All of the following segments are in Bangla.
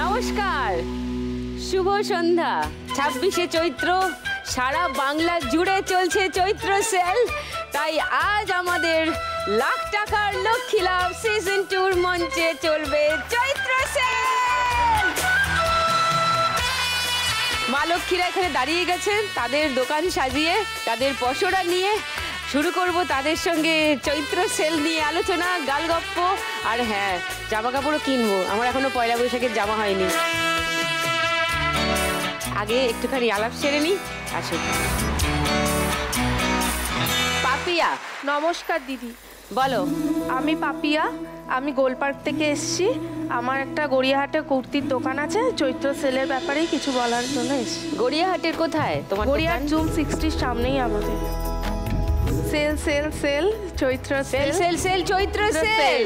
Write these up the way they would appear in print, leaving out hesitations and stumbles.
নমস্কার, শুভ সন্ধ্যা। 26শে চৈত্র, সারা বাংলা জুড়ে চলছে চৈত্র সেল। তাই আজ আমাদের লাখ টাকার লক্ষ্মী লাভ সিজন 2 মঞ্চে চলবে চৈত্র সেল। মা লক্ষ্মীরা এখানে দাঁড়িয়ে গেছেন, তাদের দোকান সাজিয়ে, তাদের পসরা নিয়ে শুরু করব তাদের সঙ্গে চৈত্র সেল নিয়ে আলোচনা, গালগপ্প। আর হ্যাঁ, জামা কাপড়ও কিনবো, আমার এখনো পয়লা বৈশাখের জামা হয়নি। আগে একটুখানি আলাপ সেরে নি, আসুন। পাপিয়া। নমস্কার দিদি। বলো। আমি পাপিয়া, আমি গোলপার্ক থেকে এসেছি। আমার একটা গড়িয়াহাটে কুর্তির দোকান আছে, চৈত্র সেলের ব্যাপারে কিছু বলার জন্য এসেছি। গড়িয়াহাটের কোথায় তোমার? গড়িয়াহাট জুম 60 সামনেই আমাদের। সেল সেল সেল চৈত্র সেল সেল সেল চৈত্র সেল।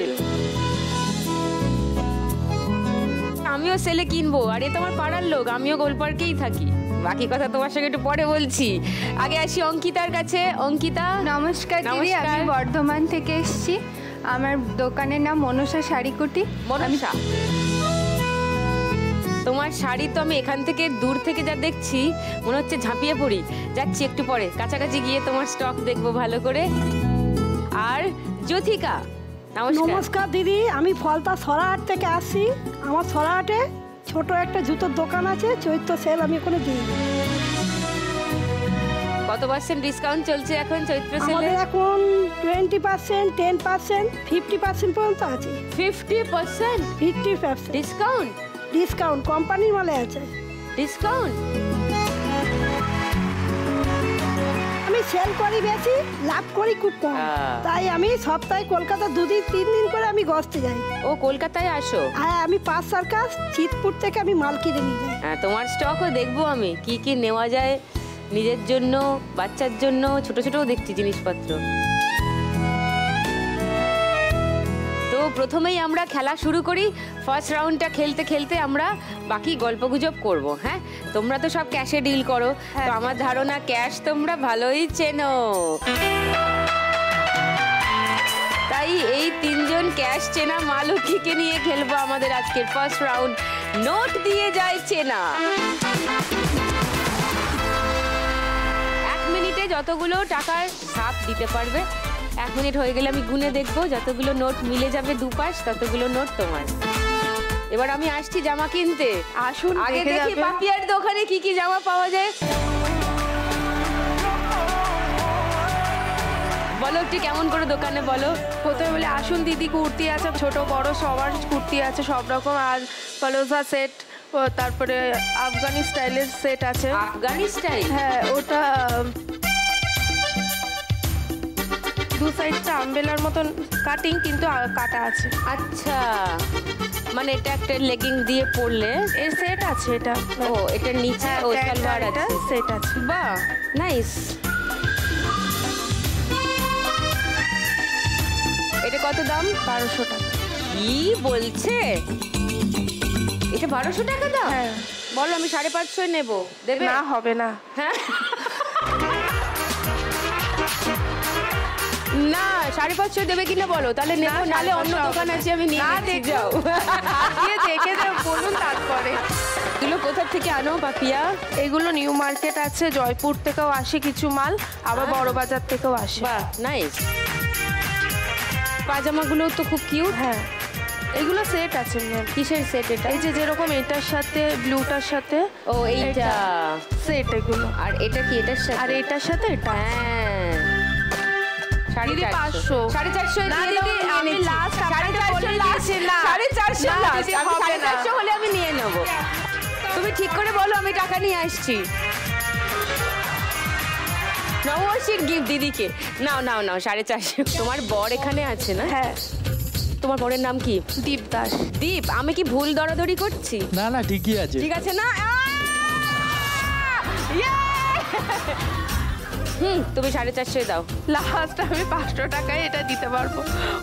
আমিও সেলে কিনবো, আর এ তোমার পাড়ার লোক, আমিও গোলপার্কেই থাকি। বাকি কথা তোমার সঙ্গে একটু পরে বলছি। আগে আসি অঙ্কিতার কাছে। অঙ্কিতা। নমস্কার দিদি, আমি বর্ধমান থেকে এসেছি। আমার দোকানের নাম মনসা শাড়িকুটি। মনসা, তোমার শাড়ি তো আমি এখান থেকে দূর থেকে যা দেখছি মনে হচ্ছে ঝাঁপিয়ে পড়ি। যাচ্ছি একটু পরে, কাছাকাছি গিয়ে তোমার স্টক দেখবো ভালো করে। আর জ্যোতিকা। নমস্কার দিদি, আমি ফলতা সরাহাট থেকে আসছি। আমার সরাহাটে ছোট একটা জুতোর দোকান আছে, চৈত্র সেল আমি ওখানে দিই। কত % ডিসকাউন্ট চলছে এখন চৈত্র সেলে? আমাদের এখন 20%, 10%, 50% পর্যন্ত আছে। 50%? 50% ডিসকাউন্ট? ডিসকাউন্ট কোম্পানির মালে আছে ডিসকাউন্ট। আমি সেল করি বেশি, লাভ করি খুব কম। তাই আমি সপ্তাহে কলকাতা 2-3 দিন করে আমি গস্তে যাই। ও, কলকাতায় আসো? হ্যাঁ, আমি 5 সার্কাস চিতপুর থেকে আমি মাল কিনে নিয়ে যাই। হ্যাঁ, তোমার স্টকও দেখবো আমি, কি কি নেওয়া যায় নিজের জন্য, বাচ্চার জন্য, ছোট ছোটও দেখছি জিনিসপত্র। তো প্রথমেই আমরা খেলা শুরু করি। ফার্স্ট রাউন্ডটা খেলতে খেলতে আমরা বাকি গল্পগুজব করব। হ্যাঁ, তোমরা তো সব ক্যাশে ডিল করো, তো আমার ধারণা ক্যাশ তোমরা ভালোই চেনো। তাই এই 3 জন ক্যাশ চেনা মা লক্ষ্মীকে নিয়ে খেলবো আমাদের আজকের ফার্স্ট রাউন্ড। নোট দিয়ে যায় চেনা। 1 মিনিটে যতগুলো টাকার ছাপ দিতে পারবে। 1 মিনিট হয়ে গেলে আমি গুনে দেখবো, যতগুলো নোট মিলে যাবে দুপাশ ততগুলো নোট তোমার। এবার আমি আসছি জামা কিনতে। আসুন, আগে দেখি পাপিয়ার দোকানে কি কি জামা পাওয়া যায়। বলো একটু কেমন করে দোকানে বলো। প্রথমে বলে আসুন দিদি, কুর্তি আছে ছোট বড় সবার কুর্তি আছে সব রকম। আর পালোজা সেট, তারপরে আফগানি স্টাইলের সেট আছে। আফগানি স্টাইল? হ্যাঁ, ওটা 2 সাইডটা আমব্রেলার মতন কাটিং, কিন্তু কাটা আছে। আচ্ছা, মানে এটা একটা লেগিং দিয়ে পরলে এর সেট আছে। এটা ও, এটার নিচে ও সালোয়ার আছে, সেট আছে। বাহ, নাইস। এটা কত দাম? 1200 টাকা। কি বলছে? এটা 1200 টাকা দাম? হ্যাঁ। বলো আমি 550 নেব, দেবে? না, হবে না। হ্যাঁ, না 550 দেবে কিনা বলো, তাহলে নেবো, নালে অন্য দোকান আছে আমি নিয়ে নিচ্ছি। যাও, দেখে বলুন তারপরে। এগুলো কোথা থেকে আনো পাপিয়া? এগুলো নিউ মার্কেট আছে, জয়পুর থেকেও আসে কিছু মাল, আবার বড় বাজার থেকেও আসে। বাহ, নাইস। পাজামাগুলো তো খুব কিউট। হ্যাঁ, এগুলো সেট আছে। কিসের সেট এটা? এই যে যেরকম এটার সাথে ব্লুটার সাথে। ও, এইটা সেট এগুলো। আর এটা কি এটার সাথে? আর এটার সাথে এটা। হ্যাঁ, 550। 450 না দিদি, আমি লাস্ট 450 হলে আমি নিয়ে নেব। তুমি ঠিক করে বলো, আমি টাকা নিয়ে আসছি। নববর্ষের গিফট দিদিকে। নাও নাও নাও, 450। তোমার বর এখানে আছে না? হ্যাঁ। তোমার বরের নাম কি? দীপ দাস। দীপ, আমি কি ভুল দরাদরি করছি? না না, ঠিকই আছে। ঠিক আছে না? তুমি 450 দাও। লাস্ট আমি 500 টাকায় এটা দিতে পারবো,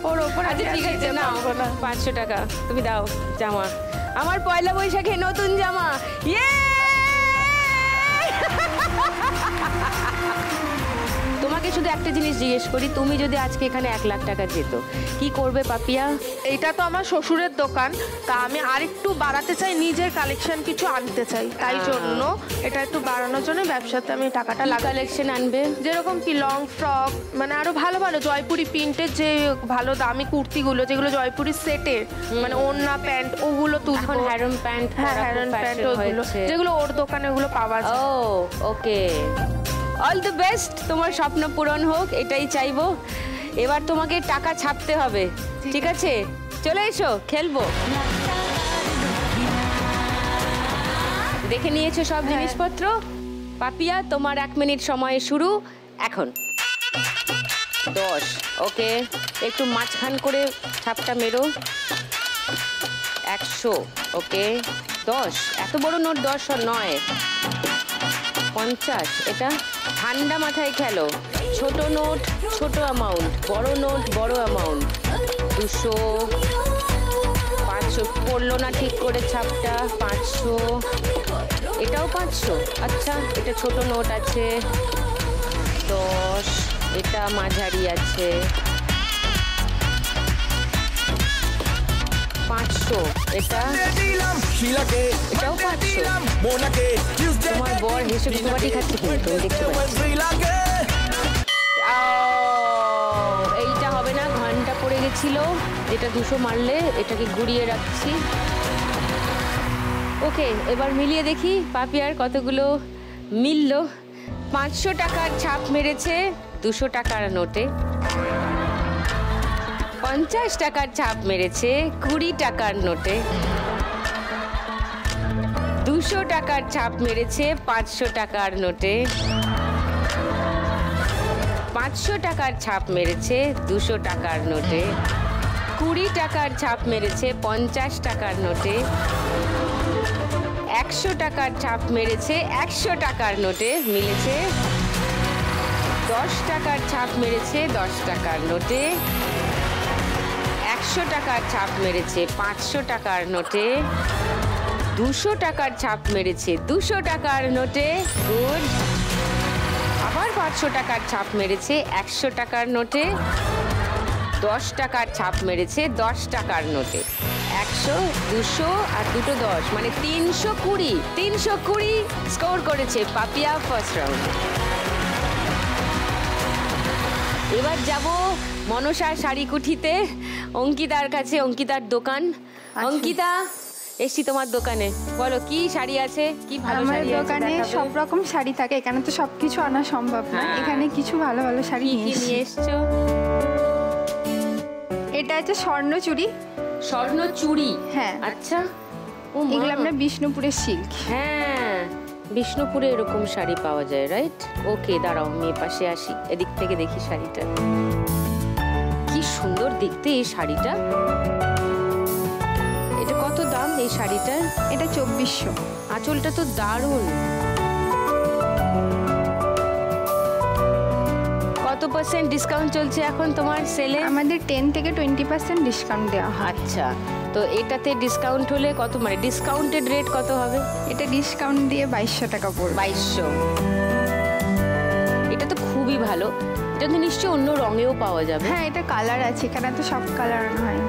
ওর ওপর। আচ্ছা ঠিক আছে, না 500 টাকা তুমি দাও। জামা, আমার পয়লা বৈশাখে নতুন জামা। তোমার তোমাকে শুধু একটা জিনিস জিজ্ঞেস করি, তুমি যদি আজকে এখানে 1 লাখ টাকা যেত, কি করবে পাপিয়া? এইটা তো আমার শ্বশুরের দোকান, তা আমি আরেকটু বাড়াতে চাই, নিজের কালেকশন কিছু আনতে চাই, তাই জন্য এটা একটু বাড়ানোর জন্য ব্যবসাতে আমি টাকাটা কালেকশন আনবে? যেরকম কি লং ফ্রক, মানে আরো ভালো ভালো জয়পুরি প্রিন্টের যে ভালো দামি কুর্তিগুলো, যেগুলো জয়পুরি সেটের, মানে ওড়না প্যান্ট ওগুলো তুলবো। এখন হ্যারম প্যান্ট, হ্যাঁ হ্যারন প্যান্ট ওগুলো, যেগুলো ওর দোকানে ওগুলো পাওয়া যায়। ও ওকে, অল দ্য বেস্ট, তোমার স্বপ্ন পূরণ হোক, এটাই চাইবো। এবার তোমাকে টাকা ছাপতে হবে, ঠিক আছে? চলে এসো, খেলবো। দেখে নিয়েছো সব জিনিসপত্র? পাপিয়া, তোমার 1 মিনিট সময় শুরু এখন। 10, ওকে, একটু মাঝখান করে ছাপটা মেরো। 100, ওকে। 10, এত বড় নোট 10 নয়। 50, এটা ঠান্ডা মাথায় খেলো। ছোট নোট ছোট অ্যামাউন্ট, বড় নোট বড় অ্যামাউন্ট। 200, 500 পড়লো না ঠিক করে ছাপটা। 500, এটাও 500, আচ্ছা এটা ছোট নোট আছে। 10, এটা মাঝারি আছে। 500, এটা এটাও 500। তোমার বর হেসে গুবাটি খাচ্ছে কিন্তু দেখতে পাচ্ছি। এইটা হবে না, ঘন্টা পড়ে গেছিল, যেটা 200 মারলে এটাকে ঘুরিয়ে রাখছি। ওকে, এবার মিলিয়ে দেখি পাপিয়ার কতগুলো মিলল। 500 টাকার ছাপ মেরেছে 200 টাকার নোটে। 50 টাকার ছাপ মেরেছে 20 টাকার নোটে। 200 টাকার ছাপ মেরেছে 500 টাকার নোটে। 500 টাকার ছাপ মেরেছে 200 টাকার নোটে। 20 টাকার ছাপ মেরেছে 50 টাকার নোটে। 100 টাকার ছাপ মেরেছে 100 টাকার নোটে, মিলেছে। 10 টাকার ছাপ মেরেছে 10 টাকার নোটে। 100 টাকার ছাপ মেরেছে 500 টাকার নোটে। 200 টাকার ছাপ মেরেছে 200 টাকার নোটে। গুড। আবার 500 টাকার ছাপ মেরেছে 100 টাকার নোটে। 10 টাকার ছাপ মেরেছে 10 টাকার নোটে। 100, 200 আর দুটো 10, মানে 320। 320 স্কোর করেছে পাপিয়া ফার্স্ট রাউন্ড। এবার যাব মনসা শাড়ি কুঠিতে, অঙ্কিতার কাছে, অঙ্কিতার দোকান। অঙ্কিতা, এসছি তোমার দোকানে, বলো কি শাড়ি আছে, কি ভালো আমার শাড়ি আছে দোকানে দেখাবে? সব রকম শাড়ি থাকে, এখানে তো সবকিছু আনা সম্ভব না, হ্যাঁ। এখানে কিছু ভালো ভালো শাড়ি কি নিয়ে এসছো? এটা আছে স্বর্ণ চুড়ি। স্বর্ণ চুড়ি? হ্যাঁ। আচ্ছা, ও মা। এগুলো আমরা বিষ্ণুপুরের সিল্ক। হ্যাঁ, বিষ্ণুপুরে এরকম শাড়ি পাওয়া যায়, রাইট? ওকে, দাঁড়াও আমি পাশে আসি, এদিক থেকে দেখি শাড়িটা। কি সুন্দর দেখতে এই শাড়িটা। এটা কত দাম এই শাড়িটার? এটা 2400। আঁচলটা তো দারুণ। কত % ডিসকাউন্ট চলছে এখন তোমার সেলে? আমাদের 10 থেকে 20% ডিসকাউন্ট দেওয়া হয়। আচ্ছা, তো এটাতে ডিসকাউন্ট হলে কত, মানে ডিসকাউন্টেড রেট কত হবে? এটা ডিসকাউন্ট দিয়ে 2200 টাকা পড়বে। 2200। এটা তো খুবই ভালো। এটা তো নিশ্চয়ই অন্য রঙেও পাওয়া যাবে। হ্যাঁ, এটা কালার আছে, এখানে তো সব কালার আনা হয়।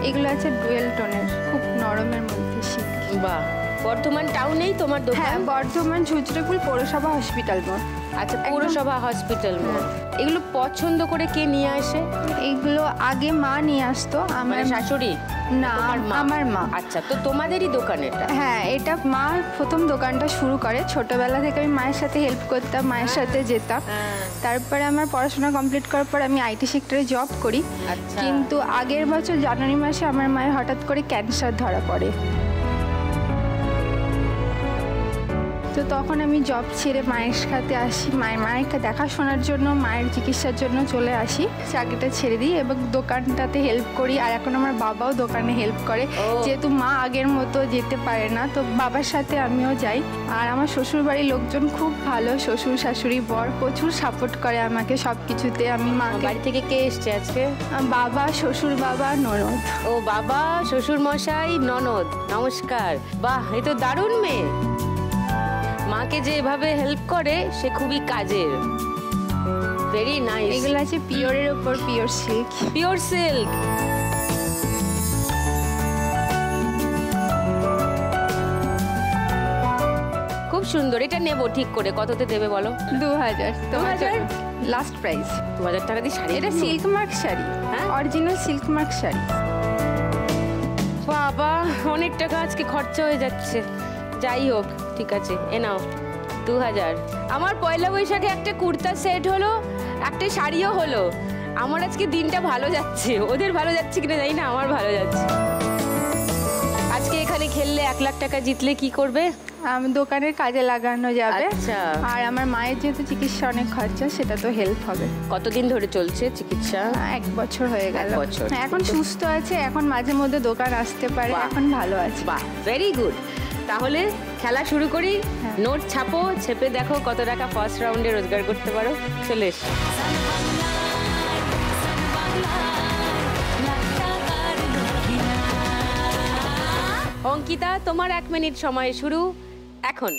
এগুলো আছে ডুয়েল টোনের, খুব নরমের মধ্যে সিল্ক। বাহ, বর্ধমান টাউনেই তোমার দোকান? হ্যাঁ, বর্ধমান ঝুঁচড়েপুর পৌরসভা হসপিটাল মোড়। আচ্ছা, পৌরসভা হসপিটাল মোড়। এগুলো পছন্দ করে কে নিয়ে আসে? এগুলো আগে মা নিয়ে আসতো, আমার মানে শাশুড়ি? না, তোমার মা? আমার মা। আচ্ছা, তো তোমাদেরই দোকান এটা? হ্যাঁ, এটা মা প্রথম দোকানটা শুরু করে। ছোটবেলা থেকে আমি মায়ের সাথে হেল্প করতাম, মায়ের সাথে যেতাম। তারপরে আমার পড়াশোনা কমপ্লিট করার পর আমি আইটি সেক্টরে জব করি। আচ্ছা। কিন্তু আগের বছর জানুয়ারি মাসে আমার মায়ের হঠাৎ করে ক্যান্সার ধরা পড়ে। তো তখন আমি জব ছেড়ে মায়ের সাথে আসি, মায়েরকে দেখাশোনার জন্য, মায়ের চিকিৎসার জন্য চলে আসি। চাকরিটা ছেড়ে দিই এবং দোকানটাতে হেল্প করি। আর এখন আমার বাবাও দোকানে হেল্প করে, যেহেতু মা আগের মতো যেতে পারে না, তো বাবার সাথে আমিও যাই। আর আমার শ্বশুরবাড়ির লোকজন খুব ভালো, শ্বশুর শাশুড়ি বর প্রচুর সাপোর্ট করে আমাকে সব কিছুতে। আমি মাকে, বাড়ি থেকে কে এসছে আজকে? বাবা, শ্বশুর বাবা, ননদ। ও বাবা, শ্বশুর মশাই, ননদ, নমস্কার। বাহ, এ তো দারুণ মেয়ে। মাকে যে এভাবে হেল্প করে সে খুবই কাজের। Very nice. এগুলো আছে পিওরের উপর পিওর সিল্ক। Pure silk. খুব সুন্দর, এটা নেবো ঠিক করে। কততে দেবে বলো? 2000 তোমার 2000? Last price. 2000 টাকা দিয়ে শাড়ি? এটা সিল্ক মার্ক শাড়ি, হ্যাঁ অরিজিনাল সিল্ক মার্ক শাড়ি। বাবা অনেক টাকা আজকে খরচা হয়ে যাচ্ছে। যাই হোক ঠিক আছে, এ নাও 2000। আমার পয়লা বৈশাখে একটা কুর্তা সেট হলো, একটা শাড়িও হলো। আমার আজকে দিনটা ভালো যাচ্ছে। ওদের ভালো যাচ্ছে কিনা জানি না, আমার ভালো যাচ্ছে। আজকে এখানে খেললে 1 লাখ টাকা জিতলে কি করবে? দোকানের কাজে লাগানো যাবে। আচ্ছা। আর আমার মায়ের যেহেতু চিকিৎসা অনেক খরচা, সেটা তো হেল্প হবে। কতদিন ধরে চলছে চিকিৎসা? 1 বছর হয়ে গেল। 1 বছর। হ্যাঁ, এখন সুস্থ আছে, এখন মাঝে মধ্যে দোকান আসতে পারে, বাহ। এখন ভালো আছে। বাহ, ভেরি গুড। তাহলে খেলা শুরু করি। নোট ছাপো, ছেপে দেখো কত টাকা ফার্স্ট রাউন্ডে রোজগার করতে পারো। চলে এসো। অঙ্কিতা, তোমার 1 মিনিট সময় শুরু এখন।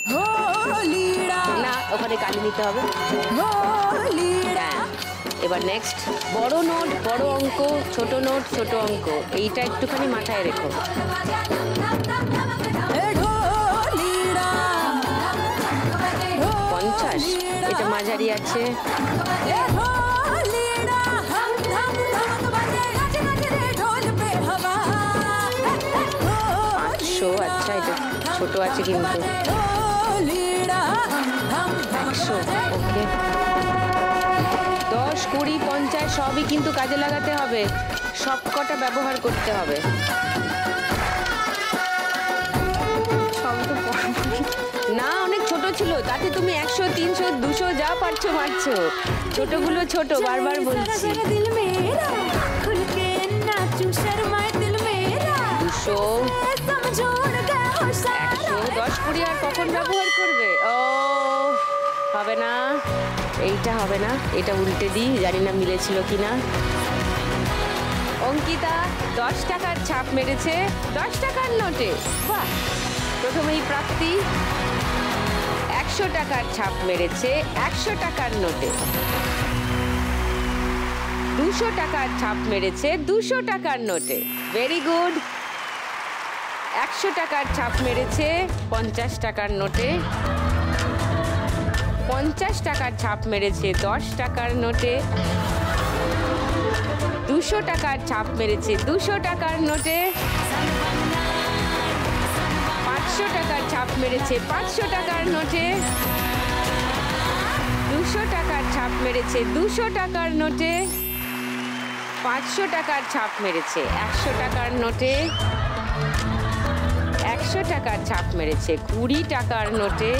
না, ওখানে কালি নিতে হবে। হ্যাঁ, এবার নেক্সট। বড় নোট বড় অঙ্ক, ছোট নোট ছোট অঙ্ক, এইটা একটুখানি মাথায় রেখো। 50, এটা মাঝারি আছে। 500, আচ্ছা এটা ছোট আছে কিন্তু। 100, ওকে। 10, 20, 50 সবই কিন্তু কাজে লাগাতে হবে, সবকটা ব্যবহার করতে হবে। না, অনেক ছোট ছিল, তাতে তুমি 100, 300, 200 যা পারছো মারছো। ছোটগুলো ছোট, বারবার বলছি। 200, 100, 10, 20 আর কখন ব্যবহার করবে? ও হবে না, এইটা হবে না, এটা উল্টে দিই, জানি না মিলেছিল কিনা। অঙ্কিতা 10 টাকার ছাপ মেরেছে 10 টাকার নোটে। বাহ, প্রথমেই প্রাপ্তি। 100 টাকার ছাপ মেরেছে 100 টাকার নোটে। 200 টাকার ছাপ মেরেছে 200 টাকার নোটে। Very good. 100 টাকার ছাপ মেরেছে 50 টাকার নোটে। 50 টাকার ছাপ মেরেছে 10 টাকার নোটে। 200 টাকার ছাপ মেরেছে 200 টাকার নোটে। 500 টাকার ছাপ মেরেছে 500 টাকার নোটে। 200 টাকার ছাপ মেরেছে 200 টাকার নোটে। 500 টাকার ছাপ মেরেছে 100 টাকার নোটে। 100 টাকার ছাপ মেরেছে 20 টাকার নোটে।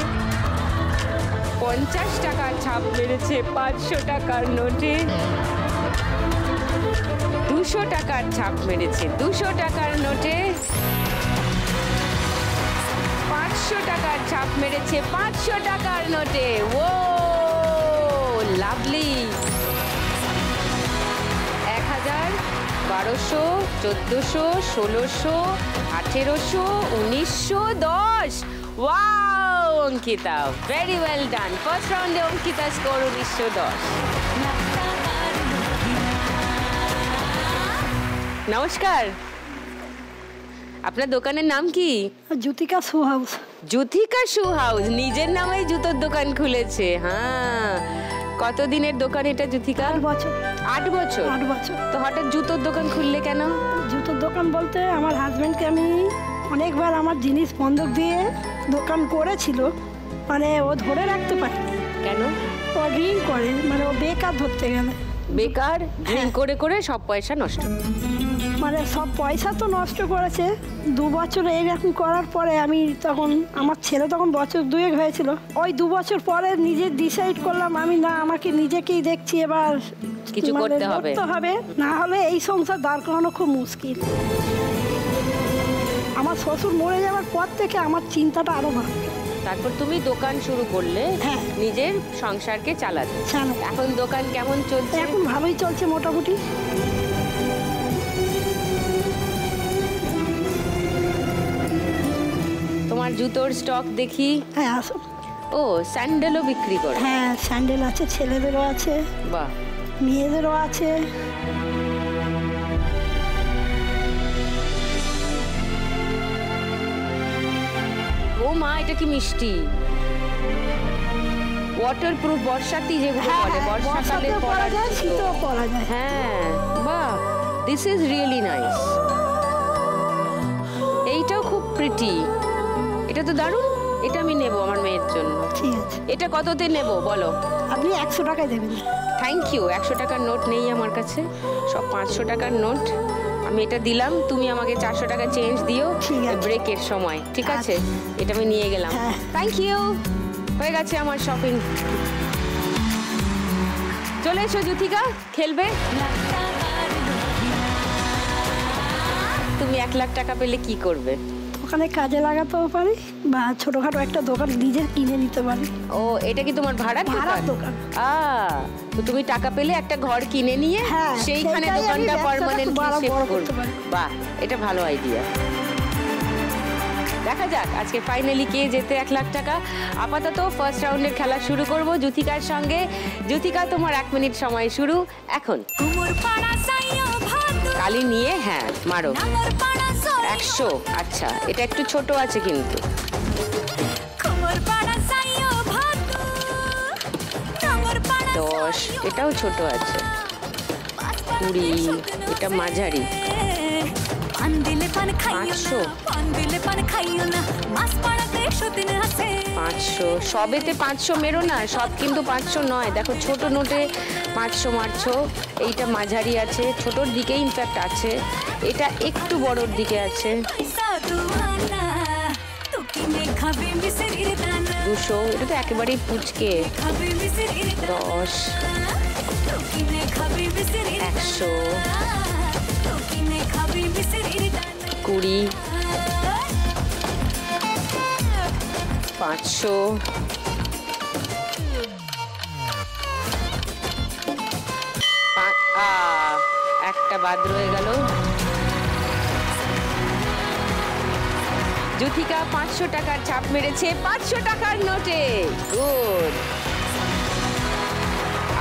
50 টাকার ছাপ মেরেছে 500 টাকার নোটে। 200 টাকার ছাপ মেরেছে 200 টাকার নোটে। 500 টাকার ছাপ মেরেছে 500 টাকার নোটে। ও lovely. 1000, 1200, 1400, 1600, 1800, 1900, 10। Wow Ankita, very well done. First রাউন্ডে অঙ্কিতা স্কোর 1910। নমস্কার, আপনার দোকানের নাম কি? Jyotika shoe house. Jyotika shoe house, নিজের নামেই জুতোর দোকান খুলেছে। হ্যাঁ, কতদিনের দোকান এটা জ্যোতিকা? 8 বছর। 8 বছর? 8 বছর। তো হঠাৎ জুতোর দোকান খুললে কেন? জুতোর দোকান বলতে আমার হাজব্যান্ডকে আমি অনেকবার আমার জিনিস বন্ধক দিয়ে দোকান করেছিল, মানে ও ধরে রাখতে পারেনি। কেন? ও ড্রিঙ্ক করে, মানে ও বেকার ধরতে গেলে। বেকার ড্রিঙ্ক করে করে সব পয়সা নষ্ট। মানে সব পয়সা তো নষ্ট করেছে। 2 বছর এইরকম করার পরে আমি তখন, আমার ছেলে তখন বছর 2 হয়েছিল, ওই 2 বছর পরে নিজে ডিসাইড করলাম আমি না, আমাকে নিজেকেই দেখছি এবার কিছু মানে করতে হবে। করতে হবে, না হলে এই সংসার দাঁড় করানো খুব মুশকিল। আমার শ্বশুর মরে যাওয়ার পর থেকে আমার চিন্তাটা আরো বাড়লো। তারপর তুমি দোকান শুরু করলে, হ্যাঁ। নিজের সংসারকে চালাতে। জানো, এখন দোকান কেমন চলছে? এখন ভালোই চলছে মোটামুটি। তোমার জুতোর স্টক দেখি। হ্যাঁ, আসো। ও স্যান্ডেলও বিক্রি করে? হ্যাঁ, স্যান্ডেল আছে, ছেলেদেরও আছে, বাহ, মেয়েদেরও আছে। ও মা, এটা কি মিষ্টি! ওয়াটারপ্রুফ, বর্ষাতি যেগুলো বলে, বর্ষাকালে পরা যায়, শীতেও পরা যায়। হ্যাঁ, বাহ, দিস ইজ রিয়েলি নাইস। এইটাও খুব প্রিটি, এটা তো দারুণ। এটা আমি নেব আমার মেয়ের জন্য। ঠিক আছে, এটা কততে নেব বলো? আপনি 100 টাকায় দেবেন। Thank you. 100 টাকার নোট নেই আমার কাছে, সব 500 টাকার নোট। আমি এটা দিলাম, তুমি আমাকে 400 টাকা চেঞ্জ দিও ব্রেকের সময়, ঠিক আছে? এটা আমি নিয়ে গেলাম। Thank you. হয়ে গেছে আমার শপিং। চলে এসো যুথিকা, খেলবে। তুমি 1 লাখ টাকা পেলে কি করবে? ওখানে কাজে লাগাতেও পারি, বা ছোটখাটো একটা দোকান নিজের কিনে নিতে পারি। ও, এটা কি তোমার ভাড়ার দোকান? তো তুমি টাকা পেলে একটা ঘর কিনে নিয়ে সেইখানে দোকানটা পার্মানেন্ট শিফট করবে। বাহ, এটা ভালো আইডিয়া। দেখা যাক আজকে ফাইনালি কে জেতে 1 লাখ টাকা। আপাতত ফার্স্ট রাউন্ডের খেলা শুরু করব যুথিকার সঙ্গে। যুথিকা, তোমার 1 মিনিট সময় শুরু এখন। কালি নিয়ে, হ্যাঁ মারো। 100। আচ্ছা, এটা একটু ছোট আছে কিন্তু। 10, এটাও ছোট আছে। 20, এটা মাঝারি। 500। 500, সবেতে 500 মেরো না, সব কিন্তু 500 নয়। দেখো ছোট নোটে 500 মারছো, এইটা মাঝারি আছে, ছোটোর দিকে ইনফ্যাক্ট আছে, এটা একটু বড়োর দিকে আছে। 200, এটা তো একেবারেই পুচকে। 10, 100, 20, 500, একটা বাদ রয়ে গেল। যুথিকা 500 টাকার ছাপ মেরেছে 500 টাকার নোটে। গুড।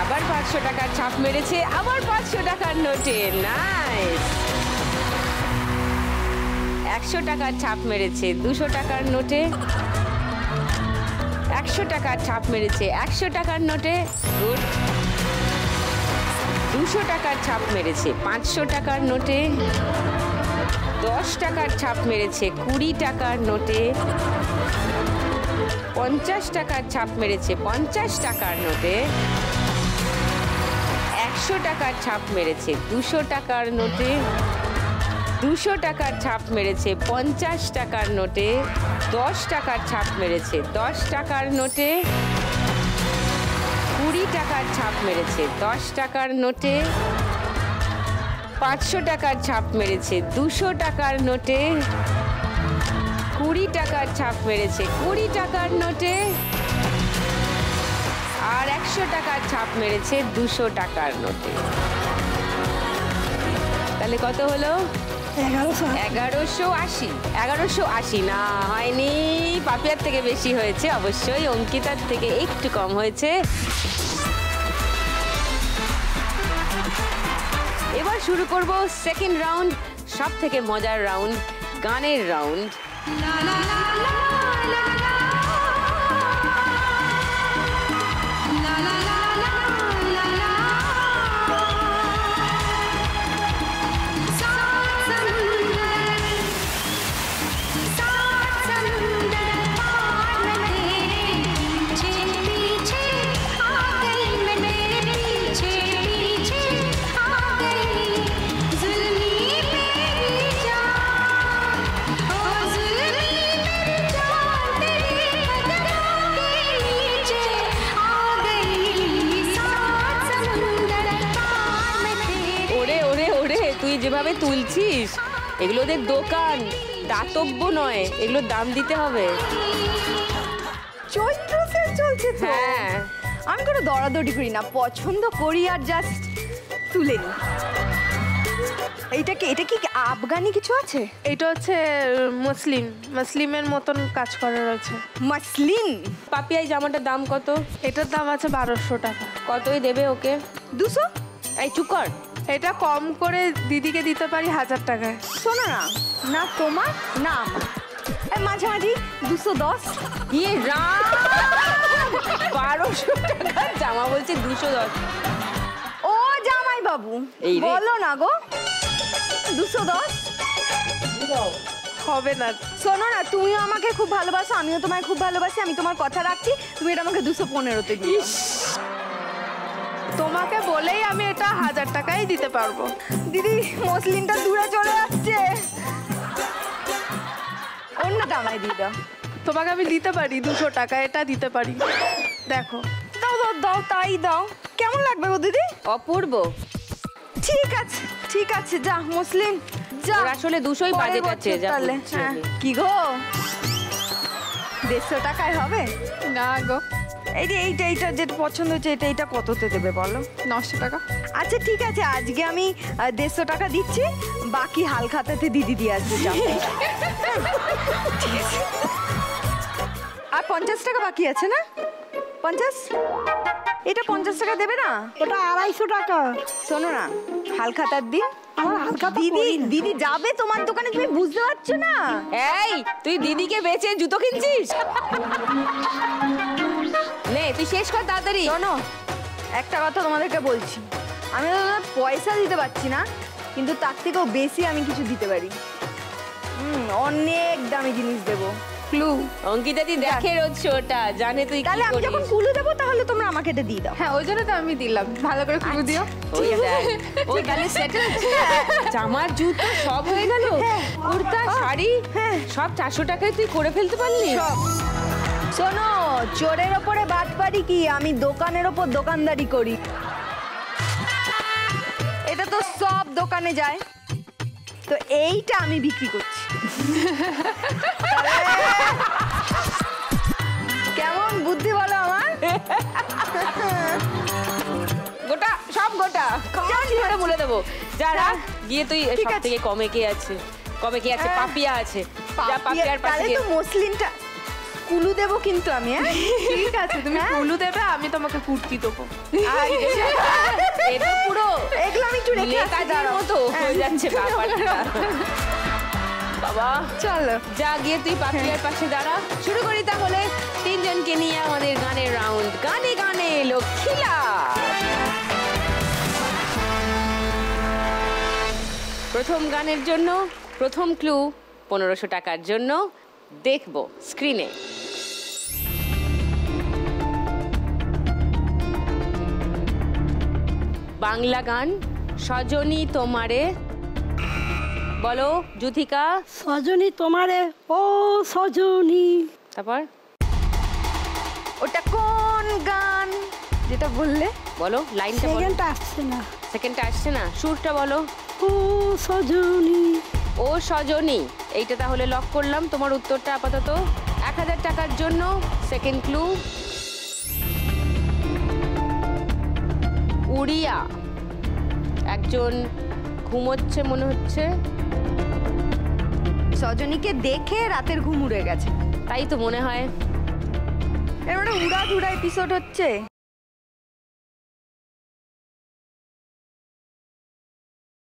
আবার 500 টাকার ছাপ মেরেছে, আবার 500 টাকার নোটে। নাইস। 100 টাকার ছাপ মেরেছে 200 টাকার নোটে। 100 টাকার ছাপ মেরেছে 100 টাকার নোটে। গুড। 200 টাকার ছাপ মেরেছে 500 টাকার নোটে। 10 টাকার ছাপ মেরেছে 20 টাকার নোটে। 50 টাকার ছাপ মেরেছে 50 টাকার নোটে। 100 টাকার ছাপ মেরেছে 200 টাকার নোটে। 200 টাকার ছাপ মেরেছে 50 টাকার নোটে। 10 টাকার ছাপ মেরেছে 10 টাকার নোটে। 20 টাকার ছাপ মেরেছে 10 টাকার নোটে। 500 টাকার ছাপ মেরেছে 200 টাকার নোটে। 20 টাকার ছাপ মেরেছে 20 টাকার নোটে। আর 100 টাকার ছাপ মেরেছে 200 টাকার নোটে। তাহলে কত হলো? 1180। 1180 না, হয়নি। পাপিয়ার থেকে বেশি হয়েছে অবশ্যই, অঙ্কিতার থেকে একটু কম হয়েছে। এবার শুরু করব সেকেন্ড রাউন্ড, সব থেকে মজার রাউন্ড, গানের রাউন্ড। যেভাবে তুলছিস, এগুলো ওদের দোকান, দাতব্য নয়, এগুলো দাম দিতে হবে। চৈত্র সেল চলছে তো। হ্যাঁ, আমি কোনো দরাদরি করি না, পছন্দ করি আর জাস্ট তুলে নিই। এটা কি আফগানি কিছু আছে? এটা হচ্ছে মুসলিমের মতন কাজ করা রয়েছে। মাসলিন। পাপিয়া এই জামাটার দাম কত? এটার দাম আছে 1200 টাকা। কতই দেবে ওকে? 200। এই চুপ কর। এটা কম করে দিদিকে দিতে পারি 1000 টাকায়। শোনো না, না তোমার না আমার, এই মাঝামাঝি 210। ইয়ে রাম, 1200 টাকার জামা বলছে 210। ও জামাই বাবু, এই রে। বলো না গো, 210 হবে না। শোনো না, তুমিও আমাকে খুব ভালোবাসো, আমিও তোমায় খুব ভালোবাসি, আমি তোমার কথা রাখছি, তুমি এটা আমাকে 215-তে দিও। তোমাকে বলেই আমি এটা 1000 টাকাই দিতে পারবো। দিদি মসলিনটা দূরে চলে যাচ্ছে, অন্যটা আমায় দিয়ে দাও। তোমাকে আমি দিতে পারি 200 টাকা, এটা দিতে পারি। দেখো, দাও দাও দাও, তাই দাও। কেমন লাগবে গো দিদি? অপূর্ব। ঠিক আছে, যা মুসলিম যা। ওর আসলে 200ই পরের বাজেট আছে, বছর যা তাহলে। বলছি হ্যাঁ। আমি। কি গো, 150 টাকায় হবে? না গো, এই যে এইটা যেটা পছন্দ হচ্ছে, এটা কততে দেবে বলো? 900 টাকা। আচ্ছা ঠিক আছে, আজকে আমি 150 টাকা দিচ্ছি, বাকি হালখাতাতে দিদি দিয়ে আসবে। যাও। ঠিক আছে। আর 50 টাকা বাকি আছে না? 50? এটা 50 টাকা দেবে না? ওটা 250 টাকা। শোনো না, হালখাতার দিন। আমার হালখাতা দিদি যাবে তোমার দোকানে, তুমি বুঝতে পারছো না? এই তুই দিদিকে বেচে জুতো কিনছিস? নে তুই শেষ কর তাড়াতাড়ি। শোনো, একটা কথা তোমাদেরকে বলছি, আমি তো তোমাদের পয়সা দিতে পারছি না, কিন্তু তার থেকেও বেশি আমি কিছু দিতে পারি। অনেক দামি জিনিস দেবো। ক্লু। অঙ্কিতা দি দেখে রোজ শোটা, জানে তুই কি তাহলে আমি যখন করিস। কুলু দেবো, তাহলে তোমরা আমাকে এটা দিয়ে দাও। হ্যাঁ, ওই জন্য তো আমি দিলাম, ভালো করে খুলে দিও। ওই দেখ, ওই তাহলে সেটেল। জামার জুতো সব হয়ে গেল, কুর্তা শাড়ি সব 400 টাকায় তুই করে ফেলতে পারলি। সব। শোনো, চোরের ওপরে বাদ পারি কি, আমি দোকানের ওপর দোকানদারি করি। এটা তো সব দোকানে যায়, তো এইটা আমি বিক্রি করছি। কেমন বুদ্ধি বলো আমার? গোটা সব গোটা কাজ করে বলে দেবো। যারা গিয়ে তুই ঠিক সব আছে। থেকে কমে কে আছে? পাপিয়া আছে, যা পাপিয়ার পাশে তাহলে গিয়ে- তো মসলিনটা কুলু দেবো কিন্তু আমি, হ্যাঁ? ঠিক আছে, তুমি কুলু দেবে, আমি তোমাকে কুর্তি দেবো। এ তো পুরো এগুলো আমি একটু রেখে আসছি, নেতাজির দাঁড়াও। মতো হয়ে যাচ্ছে ব্যাপারটা। বাবা চলো। যা গিয়ে তুই পাপিয়ার পাশে দাঁড়া। শুরু করি তাহলে তিনজনকে নিয়ে আমাদের গানের রাউন্ড। গানে গানে লক্ষ্মীলা। প্রথম গানের জন্য প্রথম ক্লু 1500 টাকার জন্য দেখব স্ক্রিনে। বাংলা গান সজনী তোমারে। বলো যুথিকা। সজনী তোমারে ও সজনী। তারপর ওটা কোন গান যেটা বললে? বলো লাইনটা বলো। সেকেন্ডটা আসছে না। সেকেন্ডটা আসছে না, সুরটা বলো। ও সজনী। ও সজনী। এইটা তাহলে লক করলাম। তোমার উত্তরটা আপাতত 1000 টাকার জন্য। সেকেন্ড ক্লু উড়িয়া। একজন ঘুমোচ্ছে মনে হচ্ছে, সজনীকে দেখে রাতের ঘুম উড়ে গেছে, তাই তো মনে হয়। এর মানে উড়া ধুরা এপিসোড হচ্ছে।